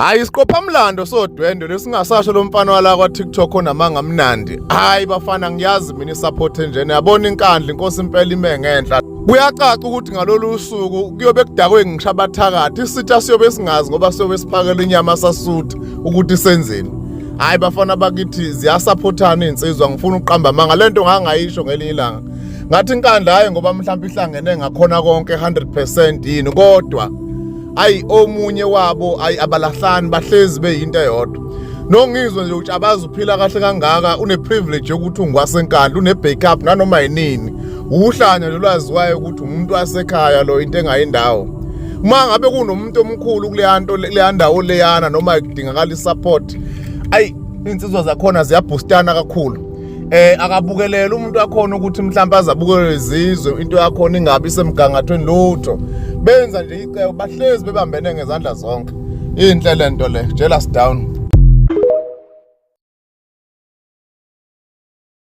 Hayi isiqophamlando sodwendwe lesingasasho lo mfana wala kwa TikTok onamanga mnandi. Hayi bafana ngiyazi mina isupport njene yabona inkandla inkosi impela ime ngenhla. Kuyacaca ukuthi ngalolu suku kuyobe kudakwe ngishabathakathi isitha siyobe singazi ngoba siyobe siphakela inyama sasutha ukuthi senzeni. Hayi bafana bakithi ziyasupportana insizwa ngifuna uqamba amanga lento ngangayisho ngelinye ilanga. Ngathi inkandla hayi ngoba mhlawumbe ihlangene ngakhona konke 100% yini kodwa ayi omunye wabo ayi abalahlani bahlezi beyinto eyodwa nongizwe nje ukuthi abazi uphila kahle kangaka une privilege yokuthi ungwasenkandla une backup nanoma yinini uhlanya nje lwaziwayo ukuthi umuntu wasekhaya lo into engayindawo uma ngabe kunomuntu omkhulu kuleyanto leyandawo leyana noma ikudingakala isupport ayi insizwa zakhona ziyaboostana kakhulu akabukelela umuntu wakhona ukuthi mhlawumbe azabukele izizwe into yakhona ingabi semgangathweni lutho benza nje icebo bahlezi bebambene ngezandla zonke inhle lento le jealous down